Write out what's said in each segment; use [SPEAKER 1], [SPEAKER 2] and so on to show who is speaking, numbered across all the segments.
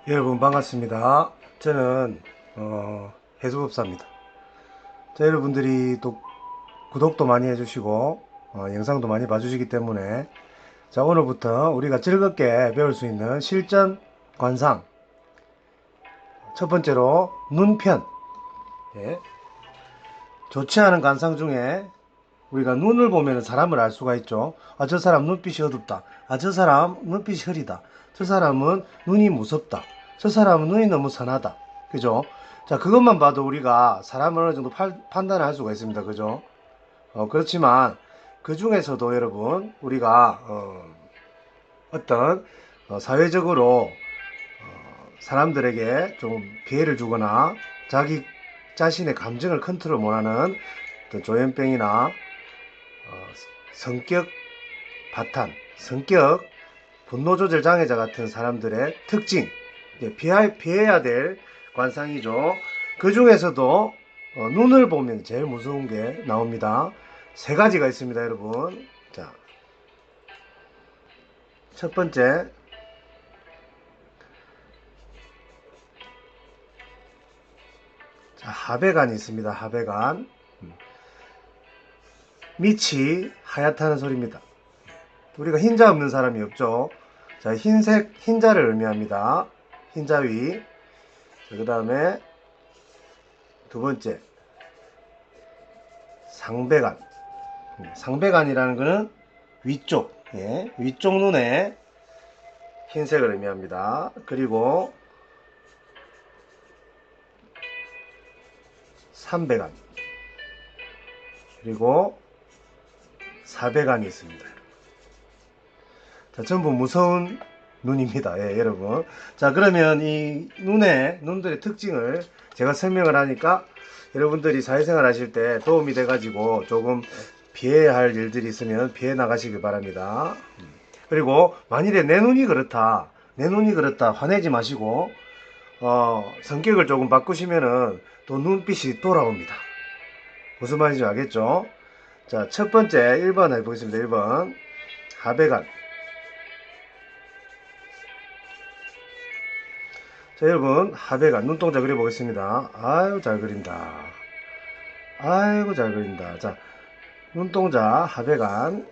[SPEAKER 1] 여러분 반갑습니다. 저는 해수법사입니다. 자, 여러분들이 또 구독도 많이 해주시고 영상도 많이 봐주시기 때문에 자, 오늘부터 우리가 즐겁게 배울 수 있는 실전 관상, 첫 번째로 눈편. 예. 좋지 않은 관상 중에 우리가 눈을 보면 사람을 알 수가 있죠. 아, 저 사람 눈빛이 어둡다. 아, 저 사람 눈빛이 흐리다. 저 사람은 눈이 무섭다. 저 사람은 눈이 너무 선하다. 그죠? 자, 그것만 봐도 우리가 사람을 어느 정도 판단을 할 수가 있습니다. 그죠? 그렇지만 그 중에서도 여러분 우리가 어떤 사회적으로 사람들에게 좀 피해를 주거나 자기 자신의 감정을 컨트롤 못하는 어떤 조현병이나 성격 파탄, 성격 분노 조절 장애자 같은 사람들의 특징, 피해야 될 관상이죠. 그 중에서도 눈을 보면 제일 무서운 게 나옵니다. 세 가지가 있습니다, 여러분. 자, 첫 번째, 자, 하배관이 있습니다. 하배관. 밑이 하얗다는 소리입니다. 우리가 흰자 없는 사람이 없죠. 자, 흰자를 의미합니다. 흰자 위. 그 다음에 두 번째, 상배관. 상배관이라는 것은 위쪽, 위쪽 눈에 흰색을 의미합니다. 그리고 삼배관, 그리고 사배관이 있습니다. 자, 전부 무서운 눈입니다. 여러분. 자, 그러면 이 눈들의 특징을 제가 설명을 하니까 여러분들이 사회생활 하실 때 도움이 돼가지고 조금 피해야 할 일들이 있으면 피해 나가시길 바랍니다. 그리고 만일에 내 눈이 그렇다, 화내지 마시고, 성격을 조금 바꾸시면은 또 눈빛이 돌아옵니다. 무슨 말인지 알겠죠? 자, 첫 번째 1번 해보겠습니다. 1번. 하배관. 자, 여러분, 하배관 눈동자 그려보겠습니다. 아유, 잘 그린다. 아이고, 잘 그린다. 자, 눈동자 하배관.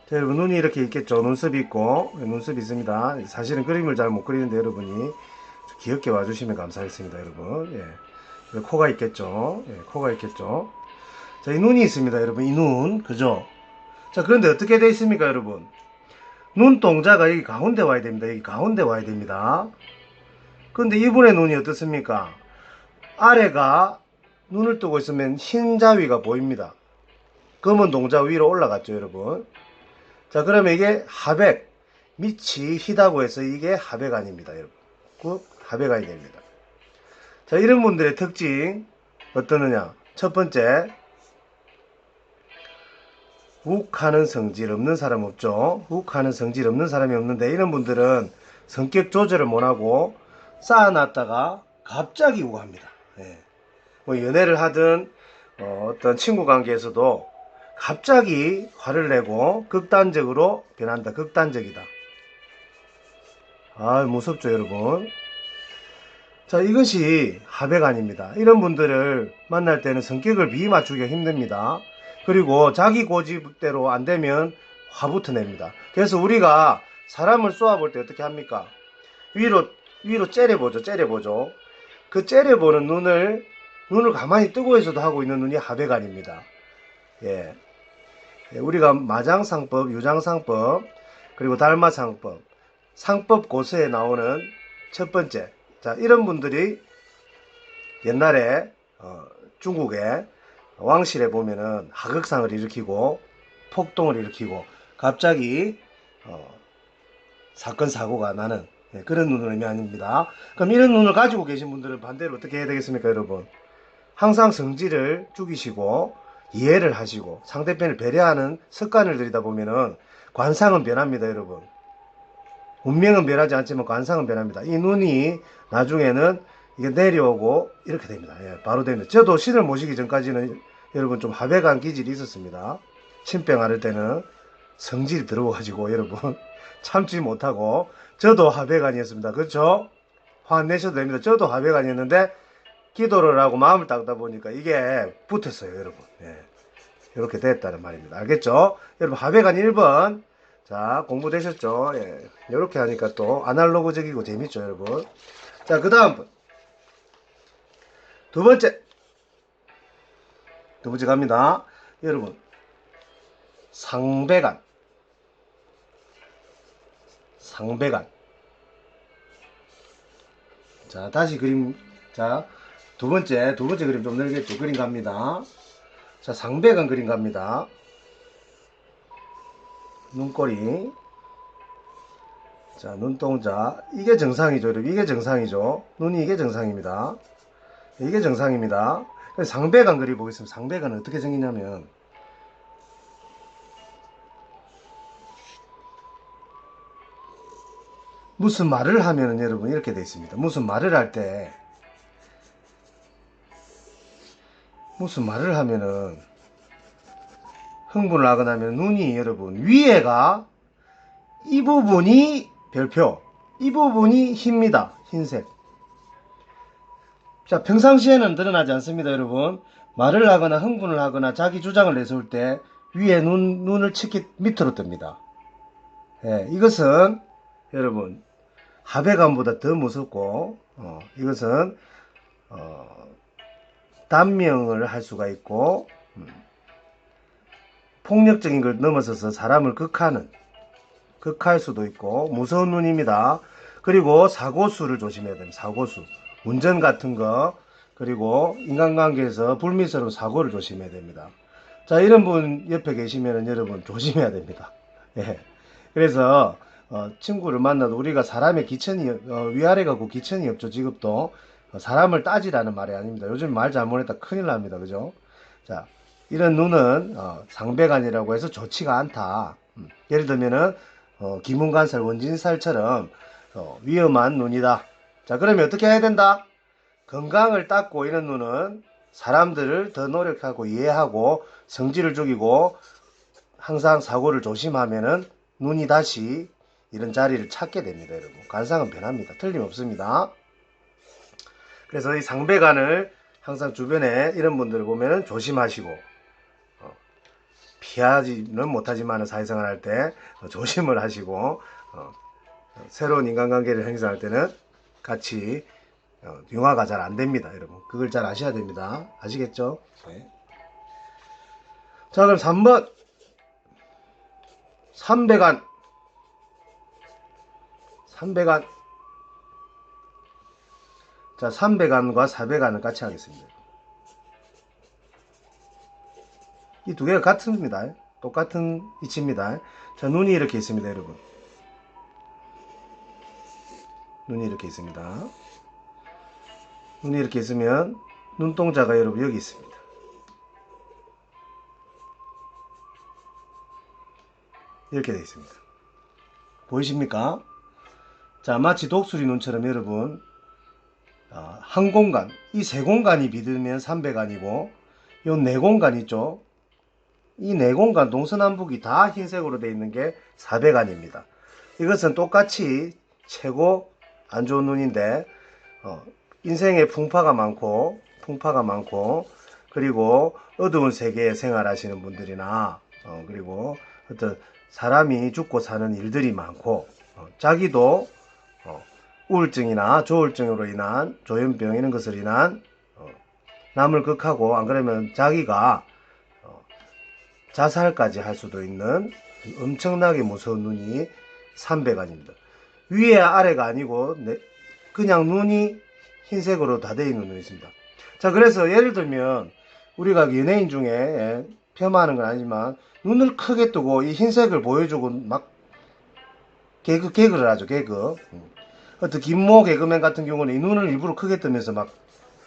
[SPEAKER 1] 자, 여러분, 눈이 이렇게 있겠죠. 눈썹이 있고, 눈썹이 있습니다. 사실은 그림을 잘 못 그리는데 여러분이 귀엽게 와주시면 감사하겠습니다, 여러분. 예. 코가 있겠죠. 예, 코가 있겠죠. 자, 이 눈이 있습니다, 여러분. 이 눈, 그죠? 자, 그런데 어떻게 되어 있습니까, 여러분? 눈동자가 여기 가운데 와야 됩니다. 여기 가운데 와야 됩니다. 그런데 이분의 눈이 어떻습니까? 아래가 눈을 뜨고 있으면 흰 자위가 보입니다. 검은 동자 위로 올라갔죠, 여러분. 자, 그러면 이게 하백, 밑이 희다고 해서 이게 하백아닙니다, 여러분. 그 하백아이 됩니다. 자, 이런 분들의 특징 어떠느냐? 첫 번째, 욱하는 성질 없는 사람 없죠. 욱하는 성질 없는 사람이 없는데 이런 분들은 성격 조절을 못하고 쌓아놨다가 갑자기 욱합니다. 예. 뭐 연애를 하든 어떤 친구 관계에서도 갑자기 화를 내고 극단적으로 변한다. 극단적이다. 아, 무섭죠, 여러분. 자, 이것이 하백아닙니다. 이런 분들을 만날 때는 성격을 비위 맞추기가 힘듭니다. 그리고 자기 고집대로 안 되면 화부터 냅니다. 그래서 우리가 사람을 쏘아볼 때 어떻게 합니까? 위로 째려보죠. 그 째려보는 눈을 가만히 뜨고 있어도 하고 있는 눈이 하백아닙니다. 예. 우리가 마장상법, 유장상법, 그리고 달마상법, 상법 고서에 나오는 첫 번째. 자, 이런 분들이 옛날에 중국의 왕실에 보면은 하극상을 일으키고 폭동을 일으키고 갑자기 사건 사고가 나는 그런 눈을 의미합니다. 그럼 이런 눈을 가지고 계신 분들은 반대로 어떻게 해야 되겠습니까, 여러분? 항상 성질을 죽이시고 이해를 하시고 상대편을 배려하는 습관을 들이다 보면은 관상은 변합니다, 여러분. 운명은 변하지 않지만 관상은 변합니다. 이 눈이 나중에는 이게 내려오고 이렇게 됩니다. 예, 바로 됩니다. 저도 신을 모시기 전까지는 여러분 좀 하백한 기질이 있었습니다. 신병 앓을 때는 성질이 들어와가지고 여러분 참지 못하고 저도 하백안이었습니다. 그렇죠? 화 안 내셔도 됩니다. 저도 하백안이었는데 기도를 하고 마음을 닦다 보니까 이게 붙었어요, 여러분. 예. 이렇게 됐다는 말입니다. 알겠죠? 여러분 하백안 1번. 자, 공부되셨죠? 예. 이렇게 하니까 또 아날로그적이고 재밌죠, 여러분. 자, 그 다음 분. 두 번째 갑니다. 여러분, 상배간. 자, 다시 그림. 자, 두 번째 그림 좀 늘겠죠. 그림 갑니다. 자, 상배간 그림 갑니다. 눈꼬리. 자, 눈동자. 이게 정상이죠, 여러분. 이게 정상이죠. 눈이 이게 정상입니다. 이게 정상입니다. 상배간 그리 보겠습니다. 상배간은 어떻게 생기냐면, 무슨 말을 하면은 여러분 이렇게 되어 있습니다. 무슨 말을 할 때, 무슨 말을 하면은 흥분을 하거나 하면 눈이 여러분 위에가 이 부분이 별표, 이 부분이 힙니다. 흰색. 자, 평상시에는 드러나지 않습니다, 여러분. 말을 하거나 흥분을 하거나 자기 주장을 내세울 때 위에 눈을 치키 밑으로 뜹니다. 예, 이것은 여러분 하백안보다 더 무섭고 이것은 단명을 할 수가 있고 폭력적인 걸 넘어서서 사람을 극할 수도 있고 무서운 눈입니다. 그리고 사고수를 조심해야 됩니다. 사고수. 운전 같은 거, 그리고 인간관계에서 불미스러운 사고를 조심해야 됩니다. 자, 이런 분 옆에 계시면 여러분 조심해야 됩니다. 예. 그래서 친구를 만나도 우리가 사람의 기천이 위아래가 고 기천이 없죠. 직업도 사람을 따지라는 말이 아닙니다. 요즘 말 잘못했다 큰일 납니다. 그죠? 자, 이런 눈은 상배간이라고 해서 좋지가 않다. 예를 들면은 기문간살, 원진살처럼 위험한 눈이다. 자, 그러면 어떻게 해야 된다? 건강을 닦고 이런 눈은 사람들을 더 노력하고 이해하고 성질을 죽이고 항상 사고를 조심하면은 눈이 다시 이런 자리를 찾게 됩니다, 여러분. 관상은 변합니다. 틀림없습니다. 그래서 이 상배간을 항상 주변에 이런 분들을 보면은 조심하시고 피하지는 못하지만 사회생활 할 때 조심을 하시고 새로운 인간관계를 형성할 때는 같이 융화가 잘 안됩니다, 여러분. 그걸 잘 아셔야 됩니다. 아시겠죠? 네. 자, 그럼 3번 삼배간. 자, 삼배간과 사배간을 같이 하겠습니다. 이 두 개가 같습니다. 똑같은 위치입니다. 자, 눈이 이렇게 있습니다, 여러분. 눈이 이렇게 있습니다. 눈이 이렇게 있으면 눈동자가 여러분 여기 있습니다. 이렇게 되어 있습니다. 보이십니까? 자, 마치 독수리 눈처럼 여러분 한 공간, 이 세 공간이 비으면 삼배간이고 요 네 공간 있죠? 이 네 공간 동서남북이 다 흰색으로 되어 있는 게 사배간입니다. 이것은 똑같이 최고 안 좋은 눈인데 인생에 풍파가 많고 그리고 어두운 세계에 생활하시는 분들이나 그리고 어떤 사람이 죽고 사는 일들이 많고 자기도 우울증이나 조울증으로 인한 조현병 이런 것을 인한 남을 극하고 안 그러면 자기가 자살까지 할 수도 있는 엄청나게 무서운 눈이 삼배간입니다. 위에 아래가 아니고 그냥 눈이 흰색으로 다 되어 있는 눈이 있습니다. 자, 그래서 예를 들면 우리가 연예인 중에 폄하하는 건 아니지만 눈을 크게 뜨고 이 흰색을 보여주고 막 개그를 하죠. 개그. 어떤 김모 개그맨 같은 경우는 이 눈을 일부러 크게 뜨면서 막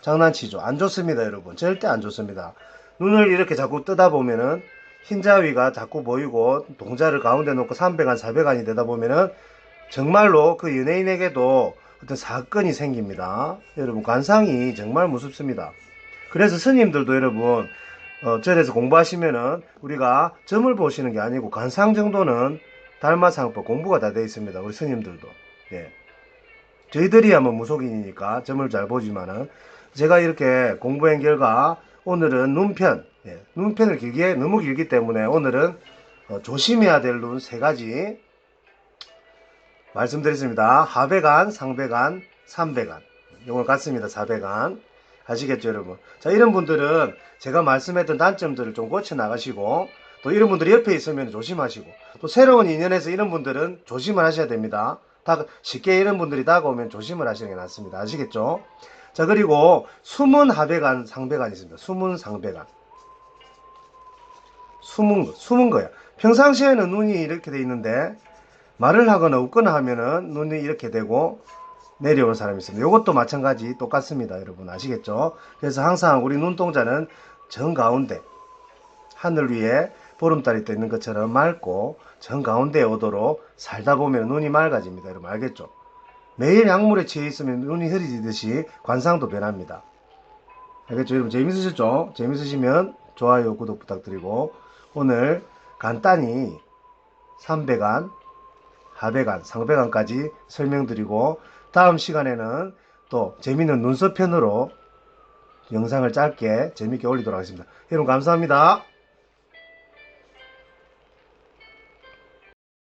[SPEAKER 1] 장난치죠. 안 좋습니다, 여러분. 절대 안 좋습니다. 눈을 이렇게 자꾸 뜨다 보면은 흰자위가 자꾸 보이고 동자를 가운데 놓고 300안, 400안이 되다 보면은 정말로 그 연예인에게도 어떤 사건이 생깁니다. 여러분, 관상이 정말 무섭습니다. 그래서 스님들도 여러분 절에서 공부하시면은 우리가 점을 보시는 게 아니고 관상 정도는 달마상법 공부가 다 되어 있습니다. 우리 스님들도. 예. 저희들이야 뭐 무속인이니까 점을 잘 보지만은 제가 이렇게 공부한 결과 오늘은 눈편, 예, 눈편을 길게 너무 길기 때문에 오늘은 조심해야 될 눈 세 가지 말씀드렸습니다. 하배간, 상배간, 삼배간. 이걸 같습니다. 사배간. 아시겠죠, 여러분? 자, 이런 분들은 제가 말씀했던 단점들을 좀 고쳐 나가시고, 또 이런 분들이 옆에 있으면 조심하시고, 또 새로운 인연에서 이런 분들은 조심을 하셔야 됩니다. 쉽게 이런 분들이 다가오면 조심을 하시는 게 낫습니다. 아시겠죠? 자, 그리고 숨은 하배간, 상배간이 있습니다. 숨은 상배간. 숨은 거야. 평상시에는 눈이 이렇게 돼 있는데, 말을 하거나 웃거나 하면은 눈이 이렇게 되고 내려오는 사람이 있습니다. 이것도 마찬가지 똑같습니다. 여러분 아시겠죠? 그래서 항상 우리 눈동자는 정 가운데 하늘 위에 보름달이 떠 있는 것처럼 맑고 정 가운데에 오도록 살다 보면 눈이 맑아집니다. 여러분 알겠죠? 매일 약물에 취해 있으면 눈이 흐리지듯이 관상도 변합니다. 알겠죠? 여러분 재밌으셨죠? 재밌으시면 좋아요 구독 부탁드리고 오늘 간단히 삼배간 하배간, 상배간까지 설명드리고 다음 시간에는 또 재밌는 눈썹편으로 영상을 짧게 재밌게 올리도록 하겠습니다. 여러분 감사합니다.